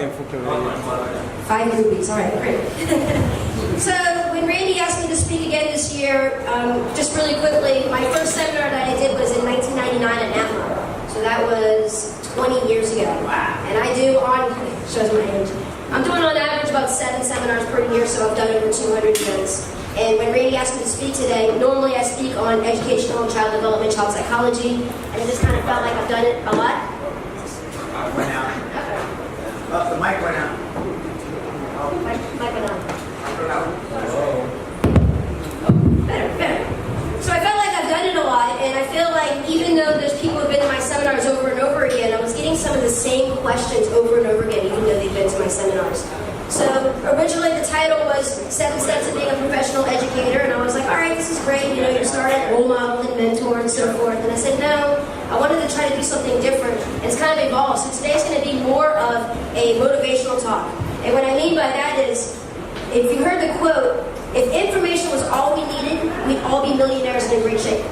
5 rupees, all right, great. So when Randy asked me to speak again this year, just really quickly, my first seminar that I did was in 1999 at NAPMA. So that was 20 years ago. Wow. And I do shows my age. I'm doing on average about 7 seminars per year, so I've done over 200 events. And when Randy asked me to speak today, normally I speak on educational and child development, child psychology, and it just kind of felt like I've done it a lot. Went out. Oh, the mic went out. Mic went out. Better. So I felt like I've done it a lot, and I feel like even though there's people who've been to my seminars over and over again, I was getting some of the same questions over and over again, even though they've been to my seminars. So originally the title was 7 Steps of Being a Professional Educator, and I was like, all right, this is great, you know, you start at role model and mentor and so forth. And I said, no, I wanted to try to do something different. And it's kind of evolved. So today's going to be more of a motivational talk. And what I mean by that is, if you heard the quote, if information was all we needed, we'd all be millionaires and in great shape.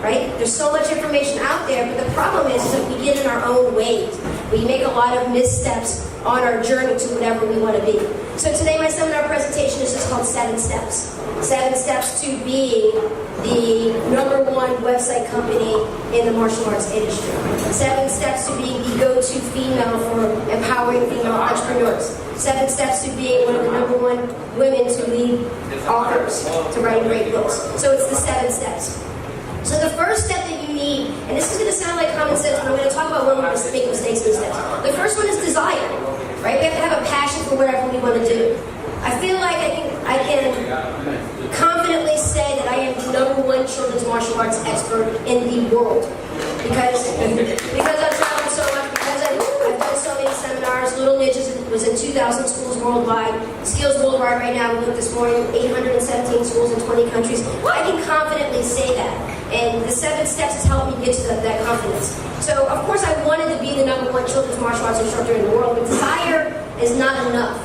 Right? There's so much information out there, but the problem is that we get in our own ways. We make a lot of missteps on our journey to whatever we want to be. So today my seminar presentation is just called 7 Steps. 7 steps to being the #1 website company in the martial arts industry. 7 steps to being the go-to female for empowering female entrepreneurs. 7 steps to being one of the #1 women to lead authors, to write great books. So it's the 7 steps. So the first step that you need, and this is going to sound like common sense, but I'm going to talk about when we make mistakes and steps. The first one is desire, right? We have to have a passion for whatever we want to do. I feel like I can confidently say that I am the #1 children's martial arts expert in the world because I've traveled so much, because I've done so many seminars. Little Niches was in 2,000 schools worldwide. Skills Worldwide right now, we looked this morning, 817 schools in 20 countries. I can confidently say that. And the 7 steps has helped me get to that confidence. So, of course, I wanted to be the #1 children's martial arts instructor in the world, but desire is not enough.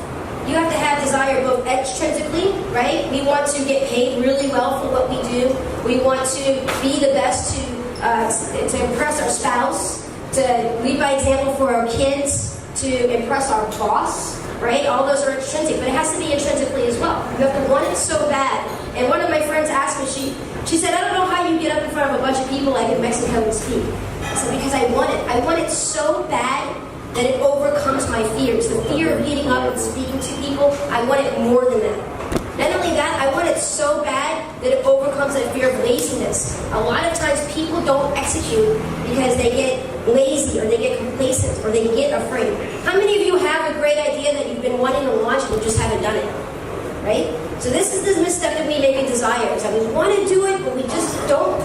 You have to have desire both extrinsically, right? We want to get paid really well for what we do. We want to be the best to impress our spouse, to lead by example for our kids, to impress our boss, right? All those are extrinsic, but it has to be intrinsically as well. You have to want it so bad. And one of my friends asked me, she said, I don't know how you get up in front of a bunch of people like in Mexico and speak. I said, because I want it. I want it so bad that it overcomes my fears. The fear of getting up and speaking to people, I want it more than that. Not only that, I want it so bad that it overcomes that fear of laziness. A lot of times people don't execute because they get lazy or they get complacent or they get afraid. How many of you have a great idea that you've been wanting to launch and you just haven't done it? Right? So this is the misstep that we make in desires. That we want to do it, but we just don't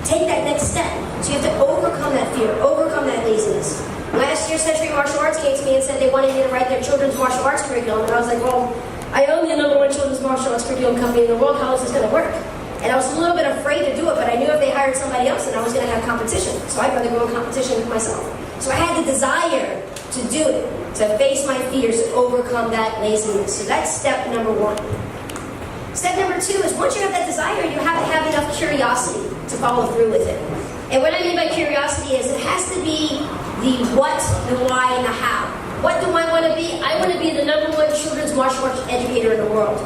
take that next step. So you have to overcome that fear, overcome that laziness. Last year, Century Martial Arts came to me and said they wanted me to write their children's martial arts curriculum. And I was like, well, I own the #1 children's martial arts curriculum company in the world. How is this going to work? And I was a little bit afraid to do it, but I knew if they hired somebody else, then I was going to have competition. So I'd rather go in competition with myself. So I had the desire to do it, to face my fears, to overcome that laziness. So that's step #1. Step #2 is once you have that desire, you have to have enough curiosity to follow through with it. And what I mean by curiosity is it has to be the what, the why, and the how. What do I want to be? I want to be the #1 children's martial arts educator in the world.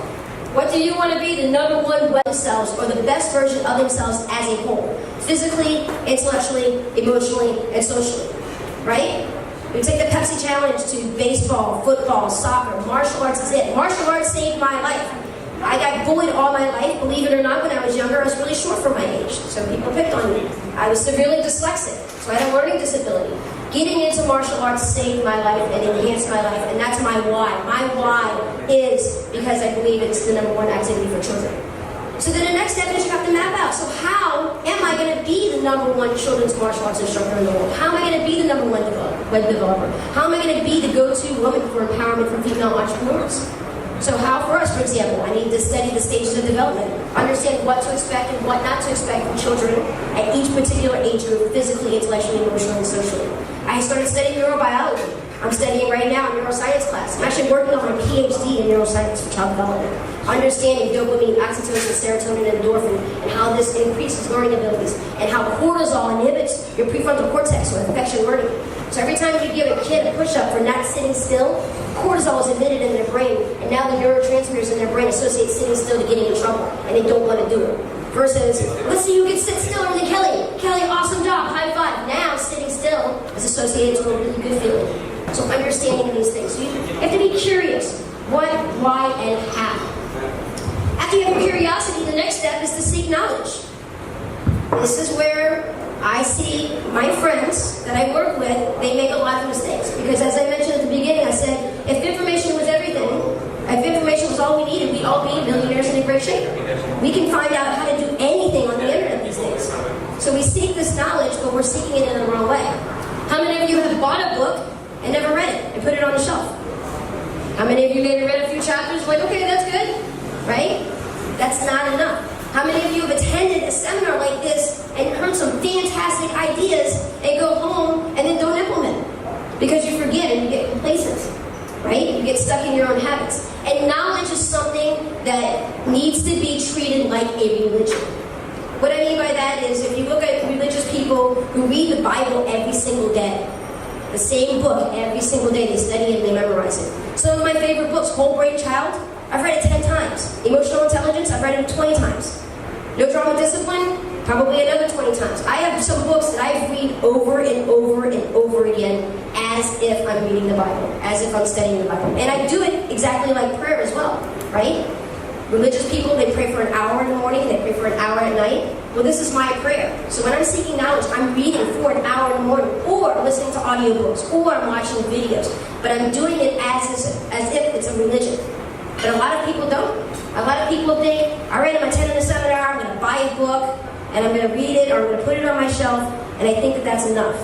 What do you want to be? The #1 themselves, or the best version of themselves as a whole. Physically, intellectually, emotionally, and socially. Right? We take the Pepsi Challenge to baseball, football, soccer. Martial arts is it. Martial arts saved my life. I got bullied all my life, believe it or not. When I was younger, I was really short for my age, so people picked on me. I was severely dyslexic, so I had a learning disability. Getting into martial arts saved my life and enhanced my life, and that's my why. My why is because I believe it's the #1 activity for children. So then the next step is you have to map out. So how am I going to be the #1 children's martial arts instructor in the world? How am I going to be the #1 web developer? How am I going to be the go-to woman for empowerment for female entrepreneurs? So how for us, for example, I need to study the stages of development, understand what to expect and what not to expect from children at each particular age group, physically, intellectually, emotionally, and socially. I started studying neurobiology. I'm studying right now a neuroscience class. I'm actually working on my PhD in neuroscience for child development. Understanding dopamine, oxytocin, serotonin, and endorphin, and how this increases learning abilities, and how cortisol inhibits your prefrontal cortex or affectionate learning. So every time you give a kid a push-up for not sitting still, cortisol is emitted in their brain, and now the neurotransmitters in their brain associate sitting still to getting in trouble, and they don't want to do it. Versus, let's see who can sit still, and then Kelly, awesome job, high five. Now sitting still is associated to a really good feeling. So understanding these things. So you have to be curious. What, why, and how. After you have curiosity, the next step is to seek knowledge. This is where I see my friends that I work with, they make a lot of mistakes. Because as I mentioned at the beginning, I said, if information was everything, if information was all we needed, we'd all be millionaires in a great shape. We can find out how to do anything on the internet these days. So we seek this knowledge, but we're seeking it in the wrong way. How many of you have bought a book and never read it and put it on the shelf? How many of you maybe read a few chapters, like, okay, that's good, right? That's not enough. How many of you have attended a seminar like this and heard some fantastic ideas and go home and then don't implement it? Because you forget and you get complacent, right? You get stuck in your own habits. And knowledge is something that needs to be treated like a religion. What I mean by that is, if you look at religious people who read the Bible every single day, the same book every single day, they study it and they memorize it. Some of my favorite books, Whole Brain Child, I've read it 10 times. Emotional Intelligence, I've read it 20 times. No Drama Discipline, probably another 20 times. I have some books that I read over and over and over again as if I'm reading the Bible, as if I'm studying the Bible. And I do it exactly like prayer as well, right? Religious people, they pray for an hour in the morning, they pray for an hour at night. Well, this is my prayer. So when I'm seeking knowledge, I'm reading for an hour in the morning, or listening to audiobooks, or I'm watching videos. But I'm doing it as if it's a religion. But a lot of people don't. A lot of people think, all right, I'm attending a seminar, I'm going to buy a book, and I'm going to read it, or I'm going to put it on my shelf, and I think that that's enough.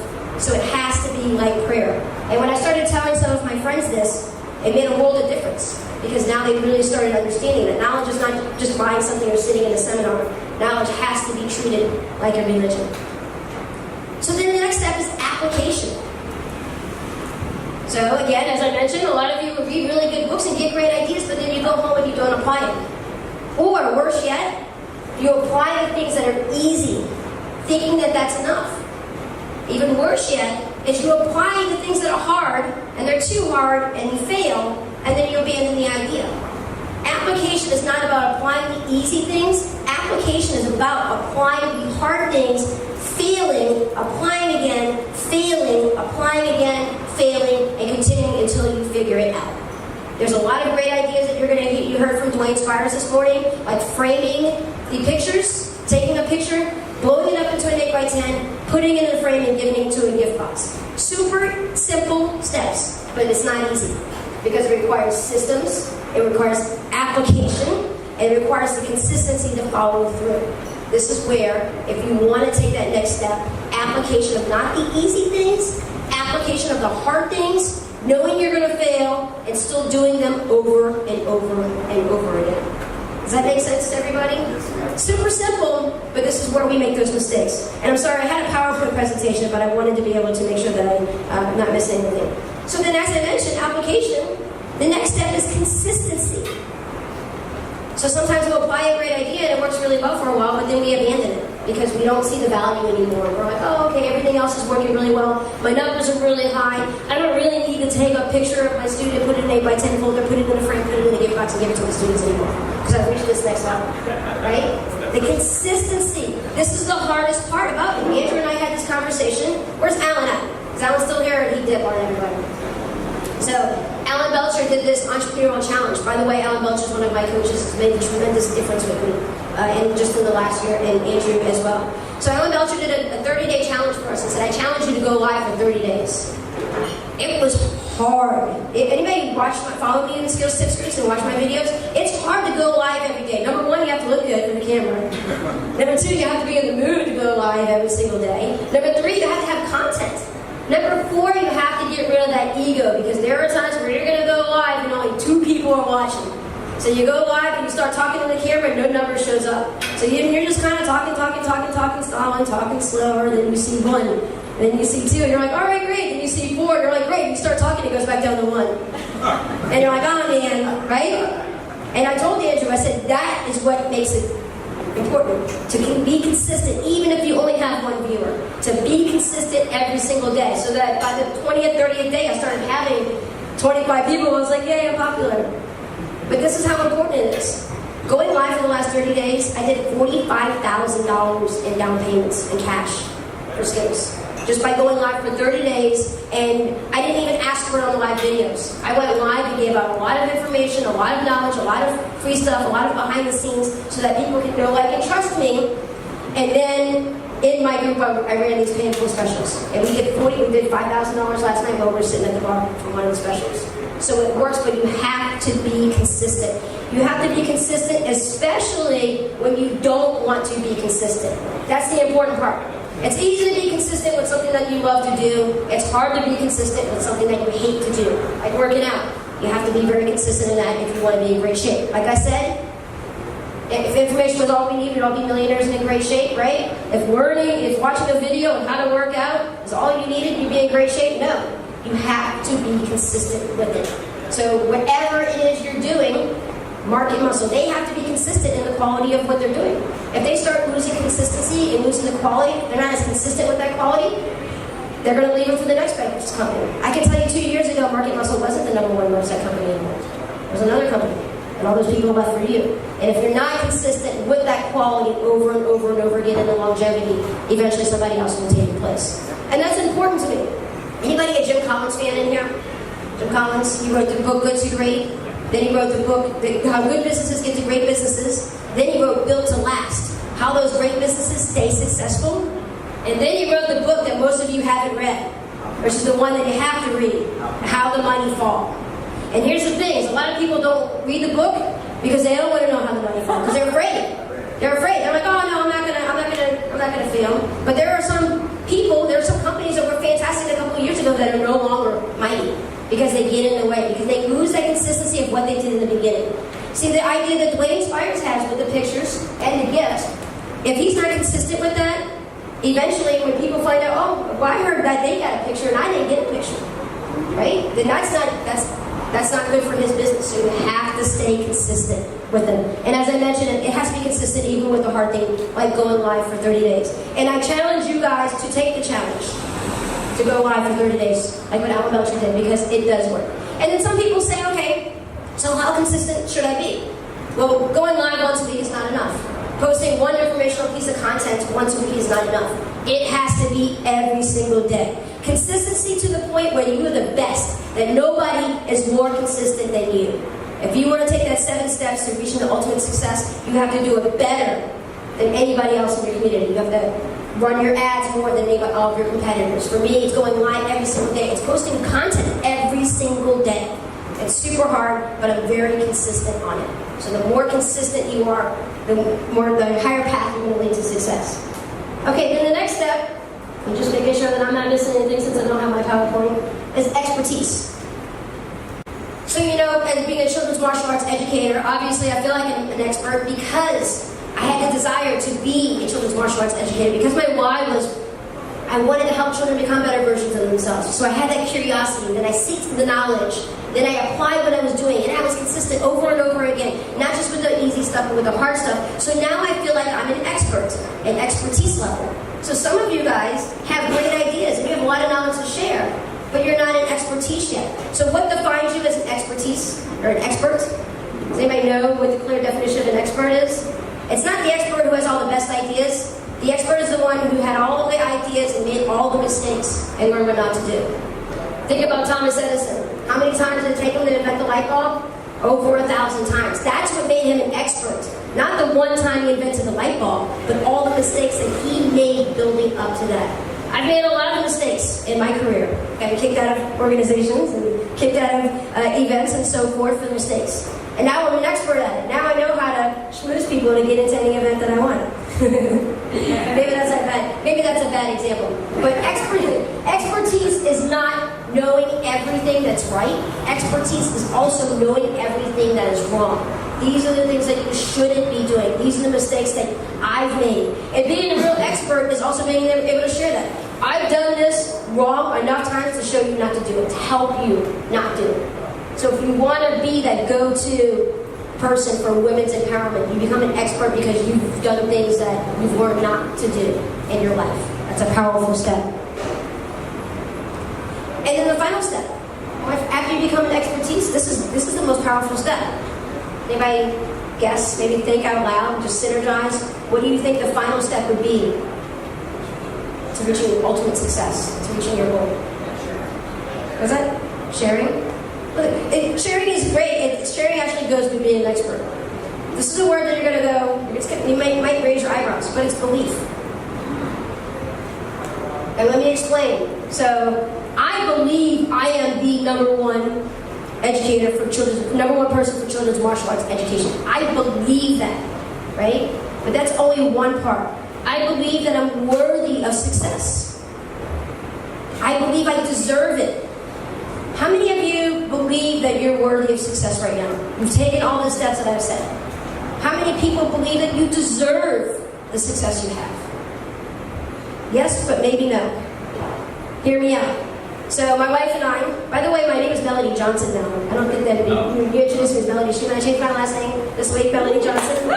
So it has to be like prayer. And when I started telling some of my friends this, it made a world of difference. Because now they really started understanding that knowledge is not just buying something or sitting in a seminar. Knowledge has to be treated like a religion. So then the next step is application. So again, as I mentioned, a lot of you will read really good books and get great ideas, but then you go home and you don't apply it. Or worse yet, you apply the things that are easy, thinking that that's enough. Even worse yet, is you apply the things that are hard, and they're too hard, and you fail, and then you abandon the idea. Application is not about applying the easy things. Application is about applying the hard things, failing, applying again, failing, applying again, failing, and continuing until you figure it out. There's a lot of great ideas that you're going to get. You heard from Dwayne's Fires this morning, like framing the pictures, taking a picture, blowing it up into an 8x10, putting it in a frame, and giving it to a gift box. Super simple steps, but it's not easy. Because it requires systems, it requires application, and it requires the consistency to follow through. This is where, if you want to take that next step, application of not the easy things, application of the hard things, knowing you're going to fail, and still doing them over and over and over again. Does that make sense to everybody? Super simple, but this is where we make those mistakes. And I'm sorry, I had a PowerPoint presentation, but I wanted to be able to make sure that I'm not missing anything. So then, as I mentioned, application, the next step is consistency. So sometimes we'll apply a great idea and it works really well for a while, but then we abandon it because we don't see the value anymore. We're like, oh, okay, everything else is working really well. My numbers are really high. I don't really need to take a picture of my student, put it in an 8x10 folder, put it in a frame, put it in a gift box, and give it to the students anymore because I've reached this next level, right? The consistency. This is the hardest part about it. Andrew and I had this conversation. Where's Alan at? Is Alan still here, or he did on everybody? So, Alan Belcher did this entrepreneurial challenge. By the way, Alan Belcher is one of my coaches. Has made a tremendous difference with me, and just in the last year, and Andrew as well. So, Alan Belcher did a 30-day challenge for us and said, I challenge you to go live for 30 days. It was hard. Anybody follow me in the Skills Tips groups and watch my videos? It's hard to go live every day. Number one, you have to look good for the camera. Number two, you have to be in the mood to go live every single day. Number three, you have to have content. Number four, you have to get rid of that ego, because there are times where you're going to go live and only 2 people are watching. So you go live and you start talking to the camera and no number shows up. So you're just kind of talking, stalling, talking slower. Then you see 1, then you see 2, and you're like, all right, great. Then you see 4, and you're like, great. And you start talking, it goes back down to 1. And you're like, oh man, right? And I told Andrew, I said, that is what makes it important, to be consistent, even if you only have 1 viewer, to be consistent every single day, so that by the 20th, 30th day, I started having 25 people. I was like, yay, I'm popular. But this is how important it is. Going live for the last 30 days, I did $45,000 in down payments in cash for skills. Just by going live for 30 days, and I didn't even ask for it on the live videos. I went live and gave out a lot of information, a lot of knowledge, a lot of free stuff, a lot of behind the scenes, so that people can know, like, and trust me. And then in my group, I ran these painful specials. And we did $5,000 last night while we were sitting at the bar for one of the specials. So it works, but you have to be consistent. You have to be consistent, especially when you don't want to be consistent. That's the important part. It's easy to be consistent with something that you love to do. It's hard to be consistent with something that you hate to do, like working out. You have to be very consistent in that if you want to be in great shape. Like I said, if information was all we need, we'd all be millionaires and in great shape, right? If watching a video on how to work out is all you needed, you'd be in great shape. No, you have to be consistent with it. So whatever it is you're doing, market muscle, they have to be consistent in the quality of what they're doing. If they start losing consistency and losing the quality, they're not as consistent with that quality, they're going to leave it for the next best company. I can tell you 2 years ago, Market Muscle wasn't the #1 website company anymore. It was another company. And all those people left for you. And if you're not consistent with that quality over and over and over again in the longevity, eventually somebody else will take your place. And that's important to me. Anybody a Jim Collins fan in here? Jim Collins, he wrote the book Good to Great. Then he wrote the book How Good Businesses Get to Great Businesses. Then he wrote Built to Last, How Those Great Businesses Stay Successful. And then he wrote the book that most of you haven't read, which is the one that you have to read, How the Mighty Fall. And here's the thing, is a lot of people don't read the book because they don't want to know how the money falls, because they're afraid. They're afraid. They're like, oh no, I'm not gonna fail. But there are some people, there are some companies that were fantastic a couple of years ago that are no longer mighty because they get in the way, because they lose that consistency of what they did in the beginning. See, the idea that Dwayne Spires has with the pictures and the gift, if he's not consistent with that, eventually when people find out, oh, well, I heard that they got a picture and I didn't get a picture, right? Then that's not good for his business. So you have to stay consistent with them. And as I mentioned, it has to be consistent even with the hard thing, like going live for 30 days. And I challenge you guys to take the challenge to go live for 30 days, like what Alan Belcher did, because it does work. And then some people say, okay, so how consistent should I be? Well, going live once a week is not enough. Posting one informational piece of content once a week is not enough. It has to be every single day. Consistency to the point where you are the best, that nobody is more consistent than you. If you want to take that 7 steps to reaching the ultimate success, you have to do it better than anybody else in your community. You have to run your ads more than all of your competitors. For me, it's going live every single day. It's posting content every single day. It's super hard, but I'm very consistent on it. So the more consistent you are, the higher path you're going to lead to success. Okay, then the next step, I'm just making sure that I'm not missing anything since I don't have my PowerPoint, is expertise. So, as being a children's martial arts educator, obviously I feel like I'm an expert because I had the desire to be a children's martial arts educator, because my why was I wanted to help children become better versions of themselves. So I had that curiosity, then I seeked the knowledge, then I applied what I was doing, and I was consistent over and over again, not just with the easy stuff, but with the hard stuff. So now I feel like I'm an expert, an expertise level. So some of you guys have great ideas, and you have a lot of knowledge to share, but you're not an expertise yet. So what defines you as an expertise, or an expert? Does anybody know what the clear definition of an expert is? It's not the expert who has all the best ideas. The expert is the one who had all of the ideas and made all the mistakes and learned what not to do. Think about Thomas Edison. How many times did it take him to invent the light bulb? Over 1,000 times. That's what made him an expert. Not the one time he invented the light bulb, but all the mistakes that he made building up to that. I've made a lot of mistakes in my career. Got kicked out of organizations and kicked out of events and so forth for mistakes. And now I'm an expert at it. Now I know how to schmooze people to get into any event that I want. Maybe that's a bad example. But expertise is not knowing everything that's right. Expertise is also knowing everything that is wrong. These are the things that you shouldn't be doing. These are the mistakes that I've made. And being a real expert is also being able to share that. I've done this wrong enough times to show you not to do it, to help you not do it. So if you want to be that go-to person for women's empowerment, you become an expert because you've done things that you've learned not to do in your life. That's a powerful step. And then the final step, after you become become an expertise, this is the most powerful step. Anybody guess? Maybe think out loud, just synergize. What do you think the final step would be to reaching ultimate success, to reaching your goal? What's that? Sharing? Look, sharing is great. Sharing actually goes with being an expert. This is a word that you're going to go, you might raise your eyebrows, but it's belief. And let me explain. So, I believe I am the number one educator for children's, number one person for children's martial arts education. I believe that, right? But that's only one part. I believe that I'm worthy of success. I believe I deserve it. How many of you believe that you're worthy of success right now? You've taken all the steps that I've said. How many people believe that you deserve the success you have? Yes, but maybe no. Hear me out. So my wife and I, by the way, my name is Melody Johnson now. I don't think that you introduced me as Melody. Should I change my last name this week, Melody Johnson?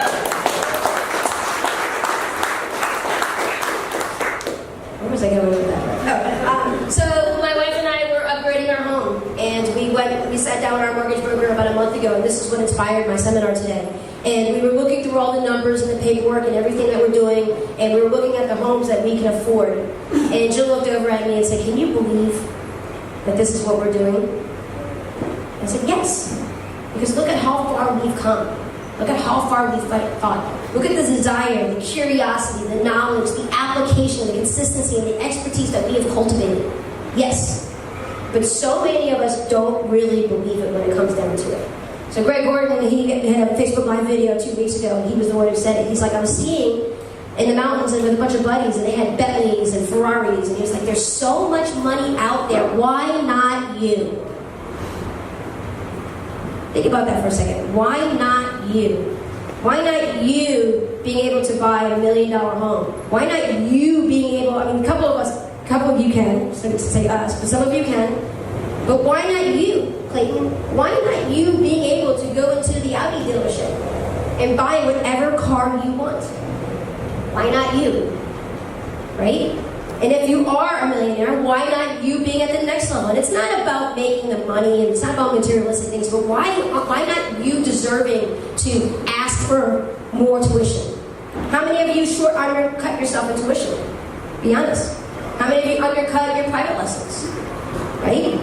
Where was I going with that? So my wife and I were upgrading our home, and we sat down with our mortgage broker about a month ago, and this is what inspired my seminar today. And we were looking through all the numbers and the paperwork and everything that we're doing, and we were looking at the homes that we can afford. And Jill looked over at me and said, "Can you believe that this is what we're doing?" I said, "Yes." Because look at how far we've come. Look at how far we've fought. Look at the desire, the curiosity, the knowledge, the application, the consistency, and the expertise that we have cultivated. Yes. But so many of us don't really believe it when it comes down to it. So Greg Gordon, he had a Facebook Live video 2 weeks ago, and he was the one who said it. He's like, I was skiing in the mountains and with a bunch of buddies, and they had Bentleys and Ferraris, and he was like, there's so much money out there, why not you? Think about that for a second. Why not you? Why not you being able to buy $1 million home? Why not you being able, a couple of you can, so to say us, but some of you can, but why not you, Clayton? Why not you being able to go into the Audi dealership and buy whatever car you want? Why not you? Right? And if you are a millionaire, why not you being at the next level? And it's not about making the money, and it's not about materialistic things, but why not you deserving to ask for more tuition? How many of you undercut yourself in tuition? Be honest. How many of you undercut your private lessons? Right?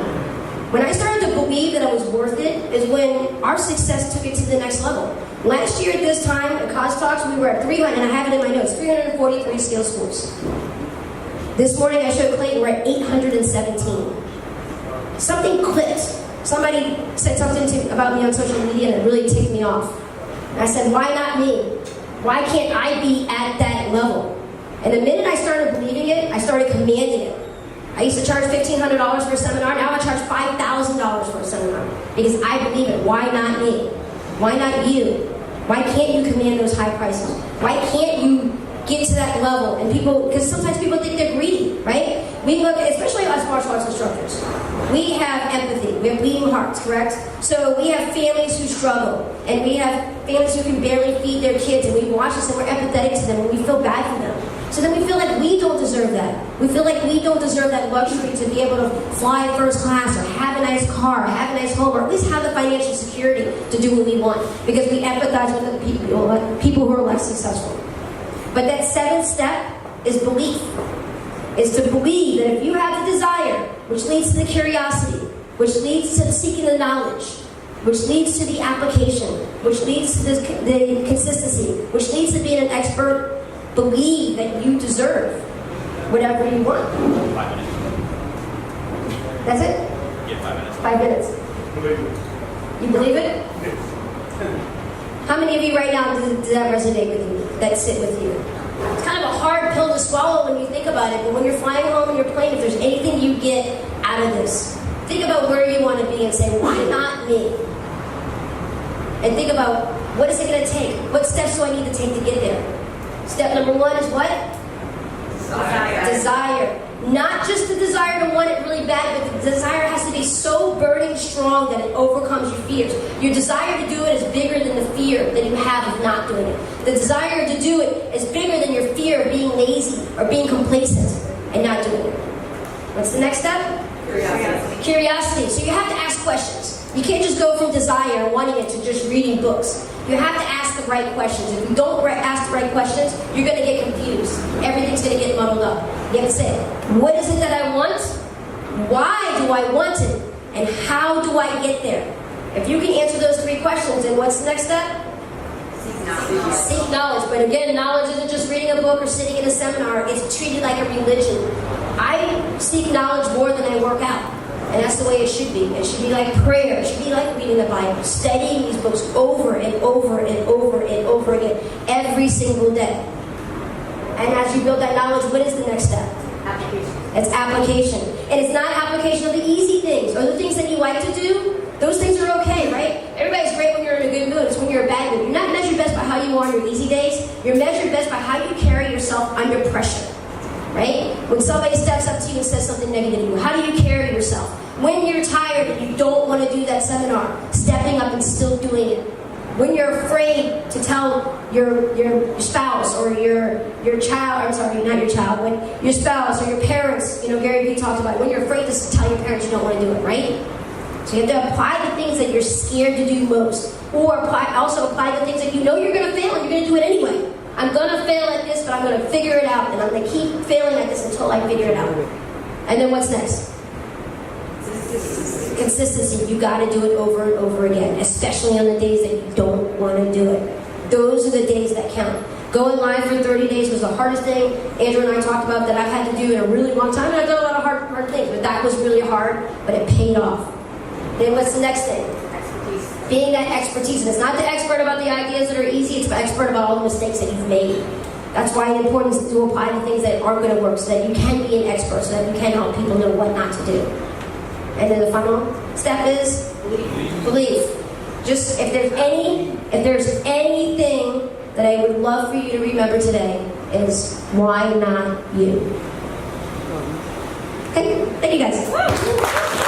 When I started to believe that I was worth it is when our success took it to the next level. Last year at this time, at Coz Talks, we were at 300, and I have it in my notes, 343 skill schools. This morning I showed Clayton we're at 817. Something clicked. Somebody said something about me on social media and it really ticked me off. And I said, why not me? Why can't I be at that level? And the minute I started believing it, I started commanding it. I used to charge $1,500 for a seminar. Now I charge $5,000 for a seminar because I believe it. Why not me? Why not you? Why can't you command those high prices? Why can't you get to that level? And people, because sometimes people think they're greedy, right? We look, especially us martial arts instructors, we have empathy, we have bleeding hearts, correct? So we have families who struggle, and we have families who can barely feed their kids, and we watch this and we're empathetic to them, and we feel bad for them. So then we feel like we don't deserve that. We feel like we don't deserve that luxury to be able to fly first class, or have a nice car, or have a nice home, or at least have the financial security to do what we want, because we empathize with the people who are less successful. But that seventh step is belief. Is to believe that if you have the desire, which leads to the curiosity, which leads to seeking the knowledge, which leads to the application, which leads to the consistency, which leads to being an expert, believe that you deserve whatever you want. 5 minutes. That's it? Yeah, 5 minutes. 5 minutes. You believe it? How many of you right now does that resonate with you, that sit with you? It's kind of a hard pill to swallow when you think about it, but when you're flying home in your plane, if there's anything you get out of this, think about where you want to be and say, why not me? And think about, what is it going to take? What steps do I need to take to get there? Step number 1 is what? Desire. Not just the desire to want it really bad, but the desire has to be so burning strong that it overcomes your fears. Your desire to do it is bigger than the fear that you have of not doing it. The desire to do it is bigger than your fear of being lazy or being complacent and not doing it. What's the next step? Curiosity. Curiosity. So you have to ask questions. You can't just go from desire and wanting it to just reading books. You have to ask the right questions. If you don't ask the right questions, you're going to get confused. Everything's going to get muddled up. You have to say, what is it that I want? Why do I want it? And how do I get there? If you can answer those 3 questions, then what's the next step? Seek knowledge. But again, knowledge isn't just reading a book or sitting in a seminar. It's treated like a religion. I seek knowledge more than I work out. And that's the way it should be. It should be like prayer. It should be like reading the Bible. Studying these books over and over and over and over again. Every single day. And as you build that knowledge, what is the next step? Application. It's application. And it's not application of the easy things or the things that you like to do. Those things are okay, right? Everybody's great when you're in a good mood. It's when you're in a bad mood. You're not measured best by how you are on your easy days. You're measured best by how you carry yourself under pressure, right? When somebody steps up to you and says something negative to you, how do you carry yourself? When you're tired and you don't want to do that seminar, stepping up and still doing it. When you're afraid to tell your spouse or your child, I'm sorry, not your child, when your spouse or your parents, Gary Vee talked about it, when you're afraid to tell your parents you don't want to do it, right? So you have to apply the things that you're scared to do most, or also apply the things that you know you're going to fail and you're going to do it anyway. I'm going to fail at this, but I'm going to figure it out, and I'm going to keep failing at this until I figure it out. And then what's next? Consistency. You got to do it over and over again, especially on the days that you don't want to do it. Those are the days that count. Going live for 30 days was the hardest thing Andrew and I talked about that I've had to do in a really long time, and I've done a lot of hard things, but that was really hard, but it paid off. Then what's the next thing? Expertise. Being that expertise. And it's not the expert about the ideas that are easy, it's the expert about all the mistakes that you've made. That's why it's important to apply the things that aren't going to work so that you can be an expert, so that you can help people know what not to do. And then the final step is believe. Just if there's anything that I would love for you to remember today is why not you? Okay, thank you guys.